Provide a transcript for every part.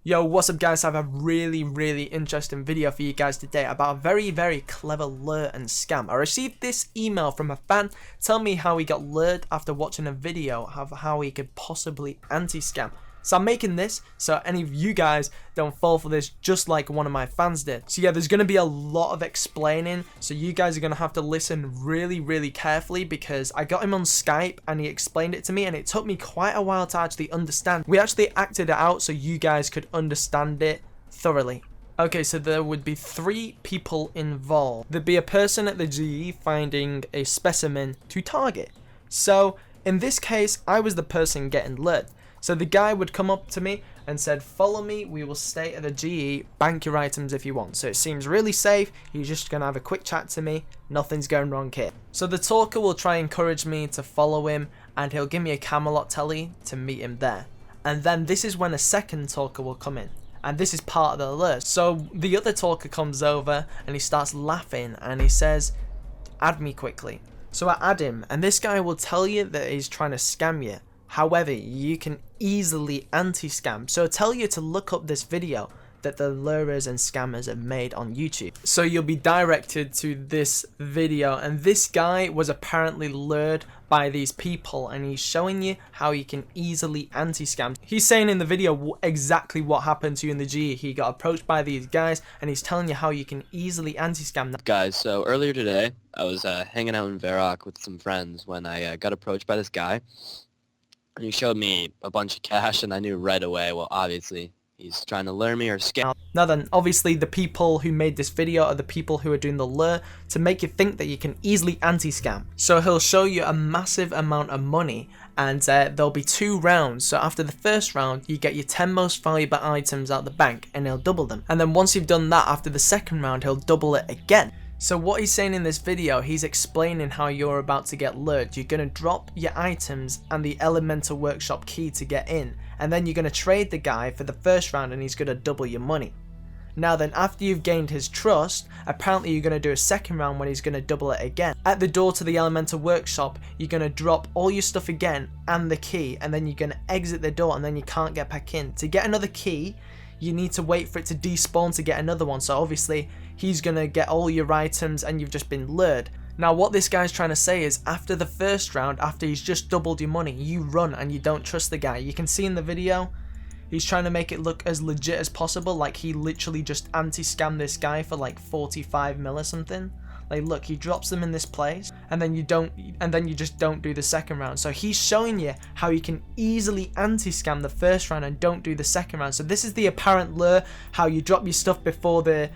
Yo, what's up guys? I have a really interesting video for you guys today about a very clever lure and scam. I received this email from a fan telling me how he got lured after watching a video of how he could possibly anti-scam. So I'm making this so any of you guys don't fall for this just like one of my fans did. So yeah, there's going to be a lot of explaining, so you guys are going to have to listen really carefully because I got him on Skype and he explained it to me and it took me quite a while to actually understand. We actually acted it out so you guys could understand it thoroughly. Okay, so there would be 3 people involved. There'd be a person at the GE finding a specimen to target. So in this case, I was the person getting lured. So the guy would come up to me and said, follow me, we will stay at the GE, bank your items if you want. So it seems really safe, he's just going to have a quick chat to me, nothing's going wrong here. So the talker will try and encourage me to follow him and he'll give me a Camelot telly to meet him there. And then this is when a second talker will come in. And this is part of the alert. So the other talker comes over and he starts laughing and he says, add me quickly. So I add him and this guy will tell you that he's trying to scam you. However, you can easily anti-scam. So I tell you to look up this video that the lurers and scammers have made on YouTube. So you'll be directed to this video and this guy was apparently lured by these people and he's showing you how you can easily anti-scam. He's saying in the video exactly what happened to you in the G. He got approached by these guys and he's telling you how you can easily anti-scam them. Guys, so earlier today I was hanging out in Varrock with some friends when I got approached by this guy. And he showed me a bunch of cash and I knew right away, well obviously he's trying to lure me or scam. Now then, obviously the people who made this video are the people who are doing the lure to make you think that you can easily anti-scam. So he'll show you a massive amount of money and there'll be 2 rounds. So after the first round you get your 10 most valuable items out the bank and he'll double them. And then once you've done that, after the second round he'll double it again. So what he's saying in this video, he's explaining how you're about to get lured. You're going to drop your items and the Elemental Workshop key to get in. And then you're going to trade the guy for the first round and he's going to double your money. Now then, after you've gained his trust, apparently you're going to do a second round when he's going to double it again. At the door to the Elemental Workshop, you're going to drop all your stuff again and the key. And then you're going to exit the door and then you can't get back in. To get another key, you need to wait for it to despawn to get another one. So obviously he's gonna get all your items and you've just been lured. Now what this guy's trying to say is after the first round, after he's just doubled your money, you run and you don't trust the guy. You can see in the video he's trying to make it look as legit as possible, like he literally just anti-scammed this guy for like 45 mil or something. Like look, he drops them in this place and then you just don't do the second round. So he's showing you how you can easily anti-scam the first round and don't do the second round. So this is the apparent lure, how you drop your stuff before the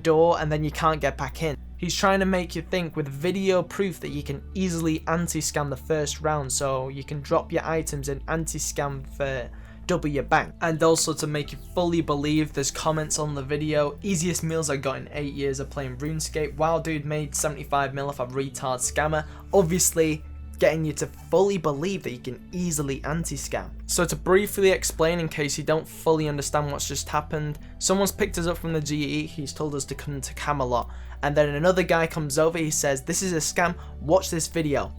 door and then you can't get back in. He's trying to make you think with video proof that you can easily anti-scam the first round, so you can drop your items and anti-scam for double your bank. And also to make you fully believe, there's comments on the video, easiest meals I got in 8 years of playing RuneScape. Wow dude, made 75 mil off a retard scammer. Obviously getting you to fully believe that you can easily anti-scam. So to briefly explain in case you don't fully understand what's just happened, someone's picked us up from the GE, he's told us to come to Camelot, and then another guy comes over, he says this is a scam, watch this video.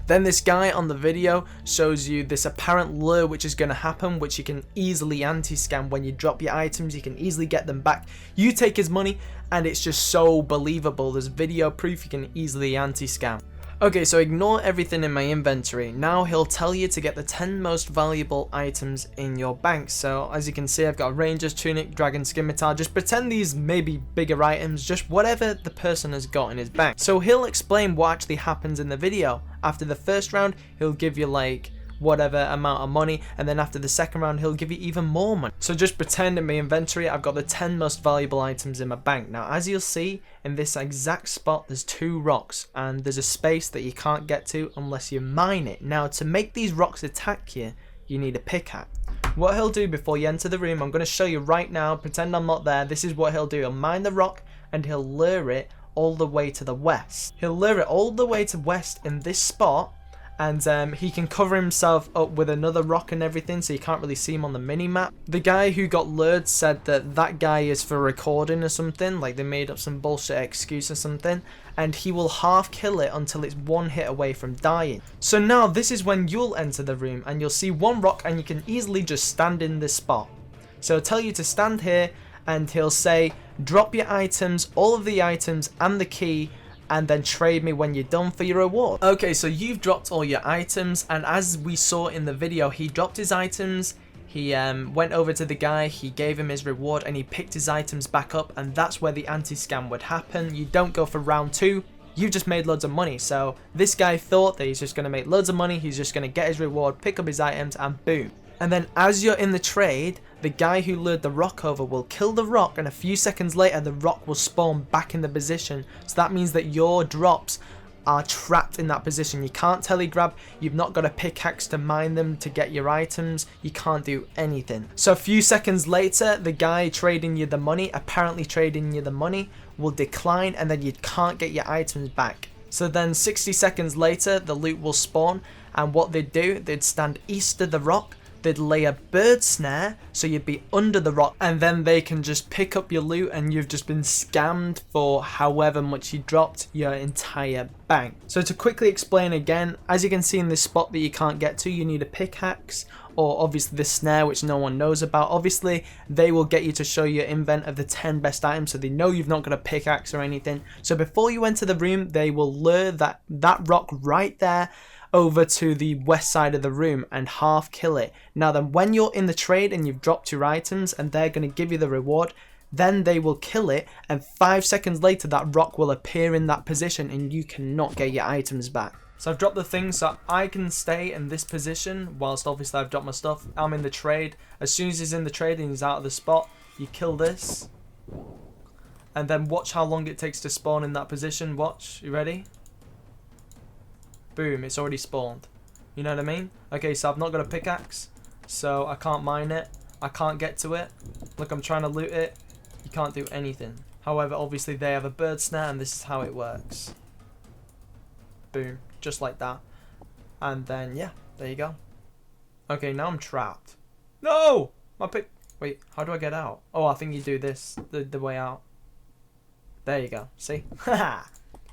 Then this guy on the video shows you this apparent lure which is going to happen, which you can easily anti-scam. When you drop your items you can easily get them back, you take his money and it's just so believable. There's video proof you can easily anti-scam. Okay, so ignore everything in my inventory. Now he'll tell you to get the 10 most valuable items in your bank. So as you can see, I've got a Ranger's Tunic, Dragon Scimitar. Just pretend these may be bigger items, just whatever the person has got in his bank. So he'll explain what actually happens in the video. After the first round, he'll give you like whatever amount of money, and then after the second round he'll give you even more money. So just pretend in my inventory I've got the 10 most valuable items in my bank. Now as you'll see, in this exact spot there's 2 rocks and there's a space that you can't get to unless you mine it. Now to make these rocks attack you, you need a pickaxe. What he'll do before you enter the room, I'm going to show you right now, pretend I'm not there. This is what he'll do. He'll mine the rock and he'll lure it all the way to the west. He'll lure it all the way to west in this spot, and he can cover himself up with another rock and everything, so you can't really see him on the mini-map. The guy who got lured said that that guy is for recording or something, like they made up some bullshit excuse or something, and he will half kill it until it's 1 hit away from dying. So now this is when you'll enter the room and you'll see 1 rock and you can easily just stand in this spot. So he'll tell you to stand here and he'll say, drop your items, all of the items and the key, and then trade me when you're done for your reward. Okay, so you've dropped all your items, and as we saw in the video, he dropped his items, he went over to the guy, he gave him his reward, and he picked his items back up, and that's where the anti-scam would happen. You don't go for round 2, you've just made loads of money. So this guy thought that he's just going to make loads of money, he's just going to get his reward, pick up his items, and boom. And then as you're in the trade, the guy who lured the rock over will kill the rock, and a few seconds later the rock will spawn back in the position. So that means that your drops are trapped in that position. You can't telegrab, you've not got a pickaxe to mine them to get your items, you can't do anything. So a few seconds later, the guy trading you the money, apparently trading you the money, will decline, and then you can't get your items back. So then 60 seconds later, the loot will spawn, and what they'd do, they'd stand east of the rock, they'd lay a bird snare, so you'd be under the rock, and then they can just pick up your loot, and you've just been scammed for however much you dropped, your entire bank. So to quickly explain again, as you can see in this spot that you can't get to, you need a pickaxe, or obviously this snare which no one knows about. Obviously they will get you to show your invent of the 10 best items, so they know you've not got a pickaxe or anything. So before you enter the room, they will lure that rock right there over to the west side of the room and half kill it. Now then, when you're in the trade and you've dropped your items and they're going to give you the reward, then they will kill it, and 5 seconds later that rock will appear in that position and you cannot get your items back. So I've dropped the thing so I can stay in this position whilst obviously I've dropped my stuff. I'm in the trade. As soon as he's in the trade and he's out of the spot, you kill this, and then watch how long it takes to spawn in that position. Watch, you ready? Boom, it's already spawned. You know what I mean? Okay, so I've not got a pickaxe, so I can't mine it. I can't get to it. Look, I'm trying to loot it. You can't do anything. However, obviously they have a bird snare, and this is how it works. Boom, just like that. And then, yeah, there you go. Okay, now I'm trapped. No! My pick... Wait, how do I get out? Oh, I think you do this, the way out. There you go, see? Haha!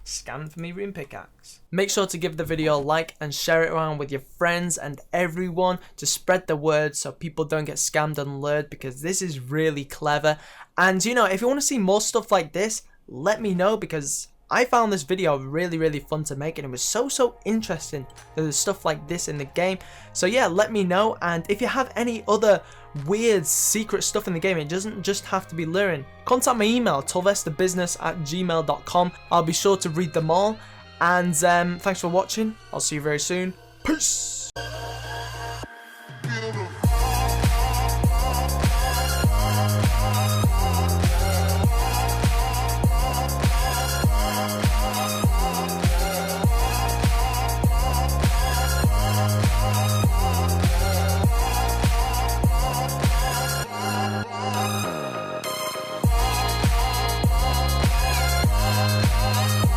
Scan for me rune pickaxe. Make sure to give the video a like and share it around with your friends and everyone to spread the word so people don't get scammed and lured, because this is really clever. And you know, if you want to see more stuff like this, let me know, because I found this video really fun to make, and it was so interesting that there's stuff like this in the game. So yeah, let me know. And if you have any other weird secret stuff in the game, it doesn't just have to be luring, contact my email, tulvesterbusiness@gmail.com. I'll be sure to read them all. And thanks for watching. I'll see you very soon. Peace.